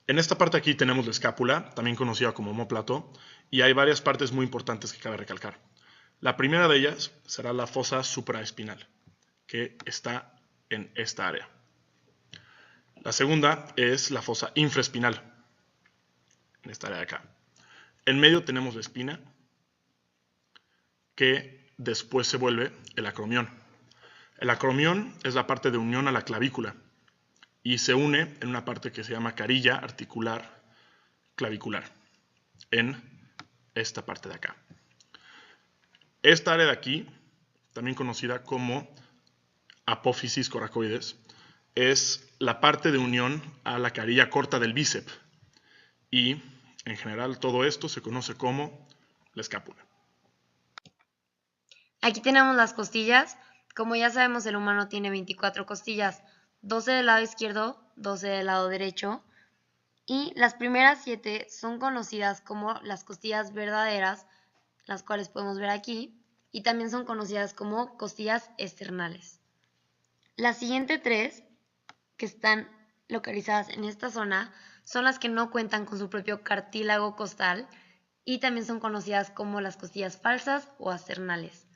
En esta parte aquí tenemos la escápula, también conocida como omóplato, y hay varias partes muy importantes que cabe recalcar. La primera de ellas será la fosa supraespinal, que está en esta área. La segunda es la fosa infraespinal, en esta área de acá. En medio tenemos la espina, que después se vuelve el acromión. El acromión es la parte de unión a la clavícula y se une en una parte que se llama carilla articular clavicular, en esta parte de acá. Esta área de aquí, también conocida como apófisis coracoides, es la parte de unión a la carilla corta del bíceps y en general todo esto se conoce como la escápula. Aquí tenemos las costillas. Como ya sabemos, el humano tiene 24 costillas, 12 del lado izquierdo, 12 del lado derecho. Y las primeras 7 son conocidas como las costillas verdaderas, las cuales podemos ver aquí, y también son conocidas como costillas externales. Las siguientes 3, que están localizadas en esta zona, son las que no cuentan con su propio cartílago costal y también son conocidas como las costillas falsas o asternales.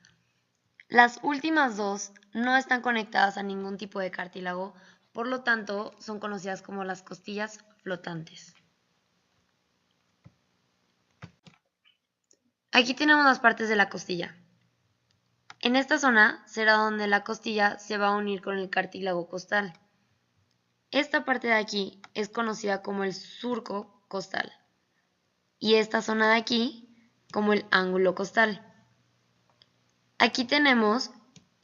Las últimas 2 no están conectadas a ningún tipo de cartílago, por lo tanto son conocidas como las costillas flotantes. Aquí tenemos las partes de la costilla. En esta zona será donde la costilla se va a unir con el cartílago costal. Esta parte de aquí es conocida como el surco costal y esta zona de aquí como el ángulo costal. Aquí tenemos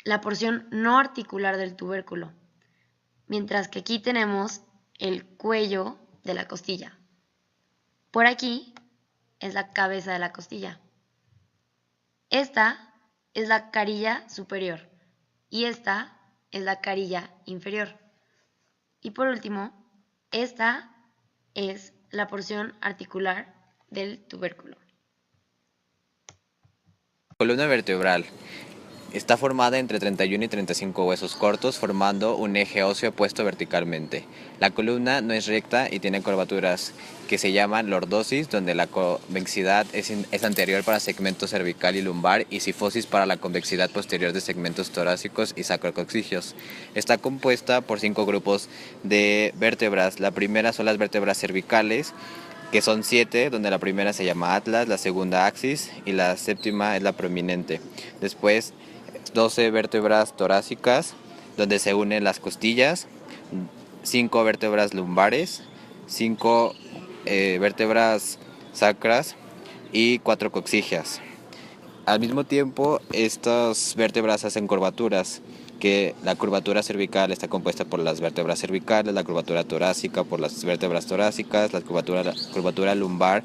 la porción no articular del tubérculo, mientras que aquí tenemos el cuello de la costilla. Por aquí es la cabeza de la costilla. Esta es la carilla superior y esta es la carilla inferior. Y por último, esta es la porción articular del tubérculo. Columna vertebral. Está formada entre 31 y 35 huesos cortos, formando un eje óseo puesto verticalmente. La columna no es recta y tiene curvaturas que se llaman lordosis, donde la convexidad es anterior para segmentos cervical y lumbar, y sifosis para la convexidad posterior de segmentos torácicos y sacrococcígeos. Está compuesta por 5 grupos de vértebras. La primera son las vértebras cervicales, que son 7, donde la primera se llama atlas, la segunda axis y la séptima es la prominente. Después 12 vértebras torácicas, donde se unen las costillas, 5 vértebras lumbares, 5 vértebras sacras y 4 coxígeas. Al mismo tiempo, estas vértebras hacen curvaturas, que la curvatura cervical está compuesta por las vértebras cervicales, la curvatura torácica por las vértebras torácicas, la curvatura lumbar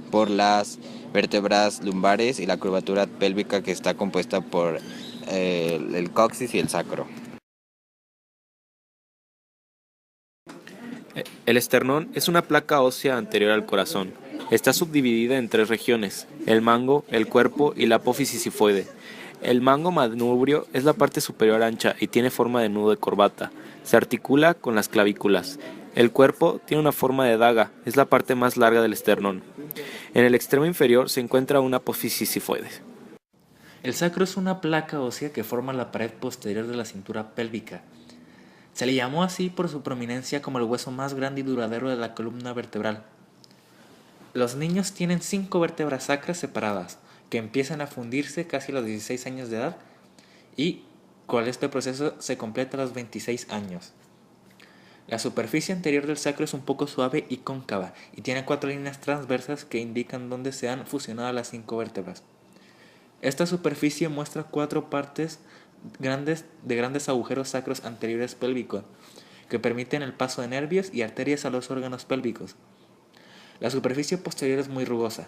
por las vértebras lumbares y la curvatura pélvica, que está compuesta por el coxis y el sacro. El esternón es una placa ósea anterior al corazón. Está subdividida en 3 regiones: el mango, el cuerpo y la apófisis sifoide. El mango manubrio es la parte superior ancha y tiene forma de nudo de corbata. Se articula con las clavículas. El cuerpo tiene una forma de daga, es la parte más larga del esternón. En el extremo inferior se encuentra una apófisis sifoide. El sacro es una placa ósea que forma la pared posterior de la cintura pélvica. Se le llamó así por su prominencia como el hueso más grande y duradero de la columna vertebral. Los niños tienen 5 vértebras sacras separadas, que empiezan a fundirse casi a los 16 años de edad y con este proceso se completa a los 26 años. La superficie anterior del sacro es un poco suave y cóncava y tiene 4 líneas transversas que indican dónde se han fusionado las 5 vértebras. Esta superficie muestra 4 partes de grandes agujeros sacros anteriores pélvicos que permiten el paso de nervios y arterias a los órganos pélvicos. La superficie posterior es muy rugosa.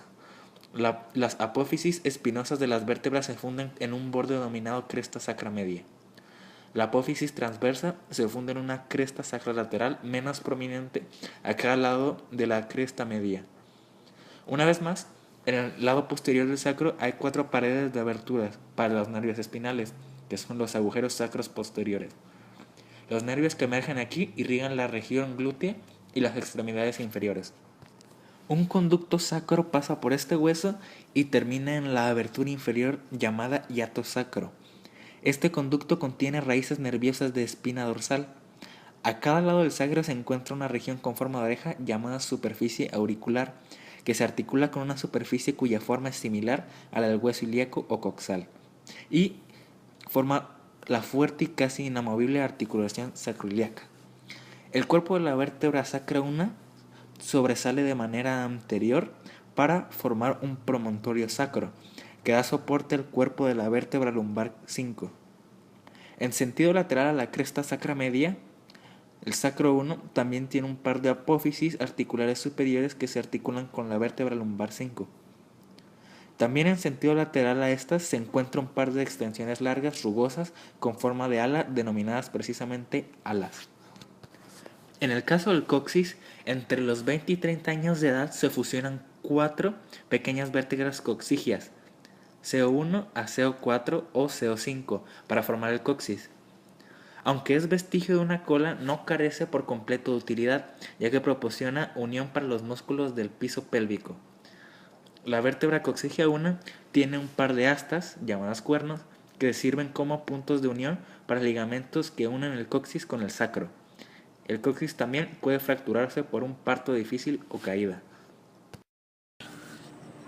Las apófisis espinosas de las vértebras se funden en un borde denominado cresta sacra media. La apófisis transversa se funde en una cresta sacra lateral menos prominente a cada lado de la cresta media. Una vez más, en el lado posterior del sacro hay 4 paredes de aberturas para los nervios espinales, que son los agujeros sacros posteriores. Los nervios que emergen aquí irrigan la región glútea y las extremidades inferiores. Un conducto sacro pasa por este hueso y termina en la abertura inferior llamada hiato sacro. Este conducto contiene raíces nerviosas de espina dorsal. A cada lado del sacro se encuentra una región con forma de oreja llamada superficie auricular, que se articula con una superficie cuya forma es similar a la del hueso ilíaco o coxal, y forma la fuerte y casi inamovible articulación sacroiliaca. El cuerpo de la vértebra sacra 1 sobresale de manera anterior para formar un promontorio sacro, que da soporte al cuerpo de la vértebra lumbar 5. En sentido lateral a la cresta sacra media, el sacro 1 también tiene un par de apófisis articulares superiores que se articulan con la vértebra lumbar 5. También en sentido lateral a estas se encuentra un par de extensiones largas rugosas con forma de ala denominadas precisamente alas. En el caso del coxis, entre los 20 y 30 años de edad se fusionan 4 pequeñas vértebras coxigias, CO1 a CO4 o CO5, para formar el coxis. Aunque es vestigio de una cola, no carece por completo de utilidad, ya que proporciona unión para los músculos del piso pélvico. La vértebra coxigia 1 tiene un par de astas, llamadas cuernos, que sirven como puntos de unión para ligamentos que unen el coxis con el sacro. El coxis también puede fracturarse por un parto difícil o caída.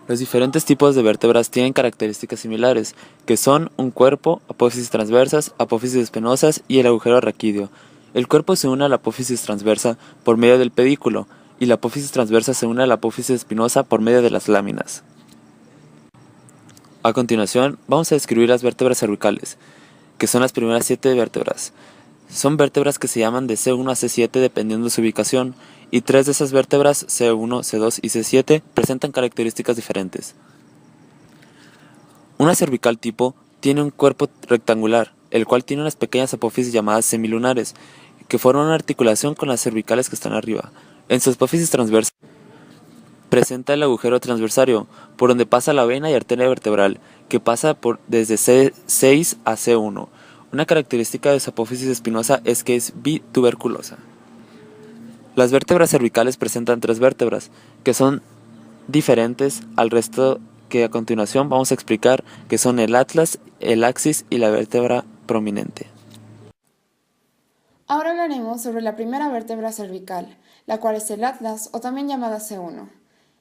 Los diferentes tipos de vértebras tienen características similares, que son un cuerpo, apófisis transversas, apófisis espinosas y el agujero raquídeo. El cuerpo se une a la apófisis transversa por medio del pedículo, y la apófisis transversa se une a la apófisis espinosa por medio de las láminas. A continuación, vamos a describir las vértebras cervicales, que son las primeras 7 vértebras. Son vértebras que se llaman de C1 a C7 dependiendo de su ubicación, y 3 de esas vértebras, C1, C2 y C7, presentan características diferentes. Una cervical tipo tiene un cuerpo rectangular, el cual tiene unas pequeñas apófisis llamadas semilunares, que forman una articulación con las cervicales que están arriba. En su apófisis transversa presenta el agujero transversario, por donde pasa la vena y arteria vertebral, que pasa desde C6 a C1. Una característica de su apófisis espinosa es que es bituberculosa. Las vértebras cervicales presentan 3 vértebras, que son diferentes al resto, que a continuación vamos a explicar, que son el atlas, el axis y la vértebra prominente. Ahora hablaremos sobre la primera vértebra cervical, la cual es el atlas o también llamada C1.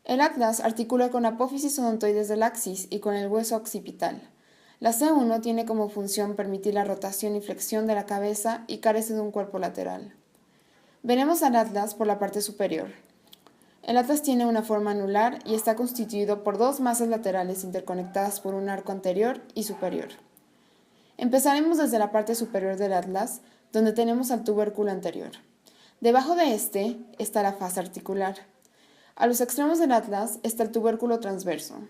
El atlas articula con apófisis odontoides del axis y con el hueso occipital. La C1 tiene como función permitir la rotación y flexión de la cabeza y carece de un cuerpo lateral. Veremos al atlas por la parte superior. El atlas tiene una forma anular y está constituido por 2 masas laterales interconectadas por un arco anterior y superior. Empezaremos desde la parte superior del atlas, donde tenemos al tubérculo anterior. Debajo de este está la fasa articular. A los extremos del atlas está el tubérculo transverso.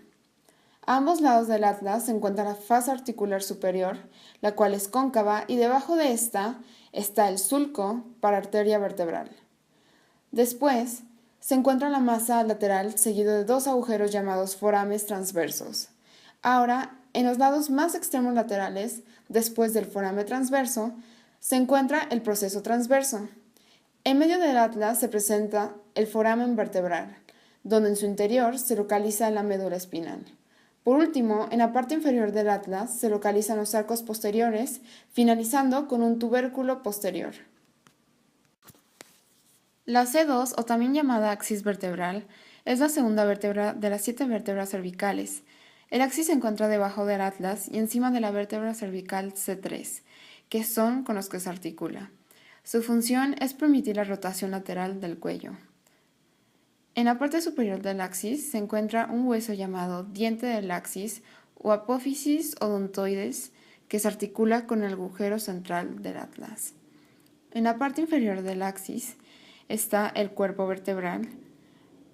A ambos lados del atlas se encuentra la fasa articular superior, la cual es cóncava, y debajo de esta está el sulco para arteria vertebral. Después se encuentra la masa lateral seguido de 2 agujeros llamados forames transversos. Ahora, en los lados más extremos laterales, después del forame transverso, se encuentra el proceso transverso. En medio del atlas se presenta el foramen vertebral, donde en su interior se localiza la médula espinal. Por último, en la parte inferior del atlas se localizan los arcos posteriores, finalizando con un tubérculo posterior. La C2, o también llamada axis vertebral, es la segunda vértebra de las 7 vértebras cervicales. El axis se encuentra debajo del atlas y encima de la vértebra cervical C3, que son con los que se articula. Su función es permitir la rotación lateral del cuello. En la parte superior del axis se encuentra un hueso llamado diente del axis o apófisis odontoides que se articula con el agujero central del atlas. En la parte inferior del axis está el cuerpo vertebral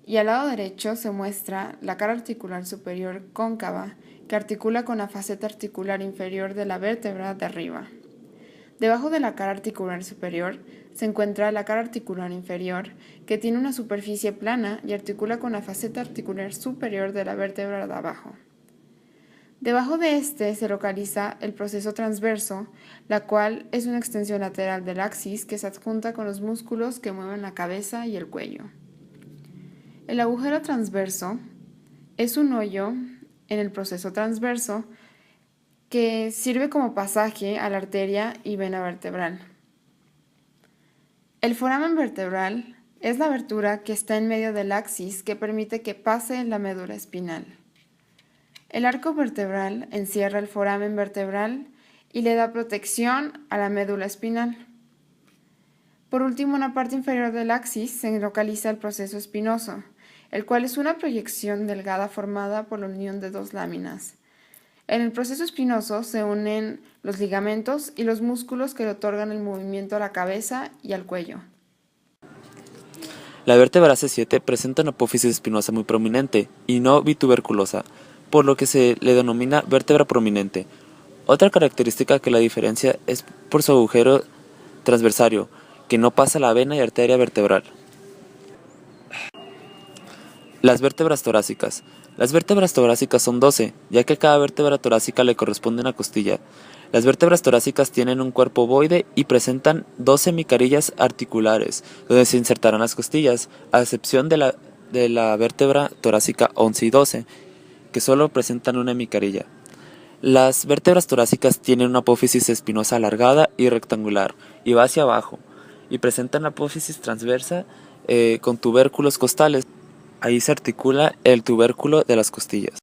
y al lado derecho se muestra la cara articular superior cóncava que articula con la faceta articular inferior de la vértebra de arriba. Debajo de la cara articular superior se encuentra la cara articular inferior, que tiene una superficie plana y articula con la faceta articular superior de la vértebra de abajo. Debajo de este se localiza el proceso transverso, la cual es una extensión lateral del axis que se adjunta con los músculos que mueven la cabeza y el cuello. El agujero transverso es un hoyo en el proceso transverso que sirve como pasaje a la arteria y vena vertebral. El foramen vertebral es la abertura que está en medio del axis que permite que pase la médula espinal. El arco vertebral encierra el foramen vertebral y le da protección a la médula espinal. Por último, en la parte inferior del axis se localiza el proceso espinoso, el cual es una proyección delgada formada por la unión de dos láminas. En el proceso espinoso se unen los ligamentos y los músculos que le otorgan el movimiento a la cabeza y al cuello. La vértebra C7 presenta una apófisis espinosa muy prominente y no bituberculosa, por lo que se le denomina vértebra prominente. Otra característica que la diferencia es por su agujero transversario, que no pasa la vena y arteria vertebral. Las vértebras torácicas. Las vértebras torácicas son 12, ya que a cada vértebra torácica le corresponde una costilla. Las vértebras torácicas tienen un cuerpo ovoide y presentan 12 hemicarillas articulares, donde se insertarán las costillas, a excepción de la vértebra torácica 11 y 12, que solo presentan una hemicarilla. Las vértebras torácicas tienen una apófisis espinosa alargada y rectangular, y va hacia abajo, y presentan la apófisis transversa con tubérculos costales. Ahí se articula el tubérculo de las costillas.